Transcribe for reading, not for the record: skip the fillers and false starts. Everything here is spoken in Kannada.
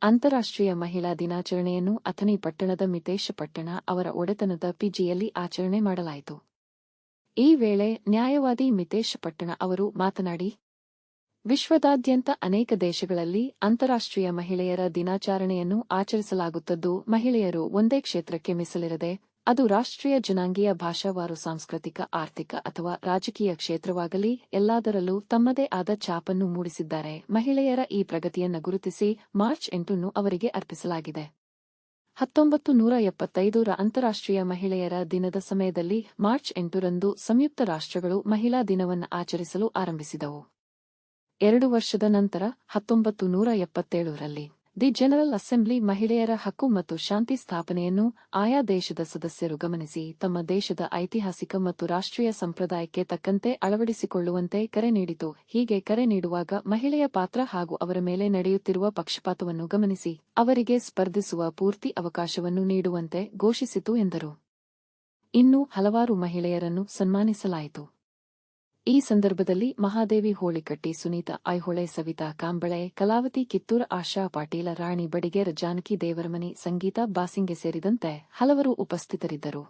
ಅಂತಾರಾಷ್ಟ್ರೀಯ ಮಹಿಳಾ ದಿನಾಚರಣೆಯನ್ನು ಅಥಣಿ ಪಟ್ಟಣದ ಮಿತೇಶ್ ಪಟ್ಟಣ ಅವರ ಒಡೆತನದ ಪಿಜಿಯಲ್ಲಿ ಆಚರಣೆ ಮಾಡಲಾಯಿತು. ಈ ವೇಳೆ ನ್ಯಾಯವಾದಿ ಮಿತೇಶ್ ಪಟ್ಟಣ ಅವರು ಮಾತನಾಡಿ, ವಿಶ್ವದಾದ್ಯಂತ ಅನೇಕ ದೇಶಗಳಲ್ಲಿ ಅಂತಾರಾಷ್ಟ್ರೀಯ ಮಹಿಳೆಯರ ದಿನಾಚರಣೆಯನ್ನು ಆಚರಿಸಲಾಗುತ್ತದ್ದು ಮಹಿಳೆಯರು ಒಂದೇ ಕ್ಷೇತ್ರಕ್ಕೆ ಮೀಸಲಿರದೆ, ಅದು ರಾಷ್ಟ್ರೀಯ ಜನಾಂಗೀಯ ಭಾಷಾವಾರು ಸಾಂಸ್ಕೃತಿಕ ಆರ್ಥಿಕ ಅಥವಾ ರಾಜಕೀಯ ಕ್ಷೇತ್ರವಾಗಲಿ ಎಲ್ಲದರಲ್ಲೂ ತಮ್ಮದೇ ಆದ ಛಾಪನ್ನು ಮೂಡಿಸಿದ್ದಾರೆ. ಮಹಿಳೆಯರ ಈ ಪ್ರಗತಿಯನ್ನು ಗುರುತಿಸಿ ಮಾರ್ಚ್ 8ನ್ನು ಅವರಿಗೆ ಅರ್ಪಿಸಲಾಗಿದೆ. 1975ರ ಅಂತಾರಾಷ್ಟ್ರೀಯ ಮಹಿಳೆಯರ ದಿನದ ಸಮಯದಲ್ಲಿ ಮಾರ್ಚ್ 8ರಂದು ಸಂಯುಕ್ತ ರಾಷ್ಟ್ರಗಳು ಮಹಿಳಾ ದಿನವನ್ನು ಆಚರಿಸಲು ಆರಂಭಿಸಿದವು. 2 ವರ್ಷದ ನಂತರ 1977ರಲ್ಲಿ ದಿ ಜನರಲ್ ಅಸೆಂಬ್ಲಿ ಮಹಿಳೆಯರ ಹಕ್ಕು ಮತ್ತು ಶಾಂತಿ ಸ್ಥಾಪನೆಯನ್ನು ಆಯಾ ದೇಶದ ಸದಸ್ಯರು ಗಮನಿಸಿ ತಮ್ಮ ದೇಶದ ಐತಿಹಾಸಿಕ ಮತ್ತು ರಾಷ್ಟ್ರೀಯ ಸಂಪ್ರದಾಯಕ್ಕೆ ತಕ್ಕಂತೆ ಅಳವಡಿಸಿಕೊಳ್ಳುವಂತೆ ಕರೆ ನೀಡಿತು. ಹೀಗೆ ಕರೆ ನೀಡುವಾಗ ಮಹಿಳೆಯ ಪಾತ್ರ ಹಾಗೂ ಅವರ ಮೇಲೆ ನಡೆಯುತ್ತಿರುವ ಪಕ್ಷಪಾತವನ್ನು ಗಮನಿಸಿ ಅವರಿಗೆ ಸ್ಪರ್ಧಿಸುವ ಪೂರ್ತಿ ಅವಕಾಶವನ್ನು ನೀಡುವಂತೆ ಘೋಷಿಸಿತು ಎಂದರು. ಇನ್ನೂ ಹಲವಾರು ಮಹಿಳೆಯರನ್ನು ಸನ್ಮಾನಿಸಲಾಯಿತು. ಈ ಸಂದರ್ಭದಲ್ಲಿ ಮಹಾದೇವಿ ಹೋಳಿಕಟ್ಟಿ, ಸುನೀತಾ ಐಹೊಳೆ, ಸವಿತಾ ಕಾಂಬಳೆ, ಕಲಾವತಿ ಕಿತ್ತೂರ, ಆಶಾ ಪಾಟೀಲ, ರಾಣಿ ಬಡಿಗೇರ, ಜಾನಕಿ ದೇವರಮನಿ, ಸಂಗೀತಾ ಬಾಸಿಂಗೆ ಸೇರಿದಂತೆ ಹಲವರು ಉಪಸ್ಥಿತರಿದ್ದರು.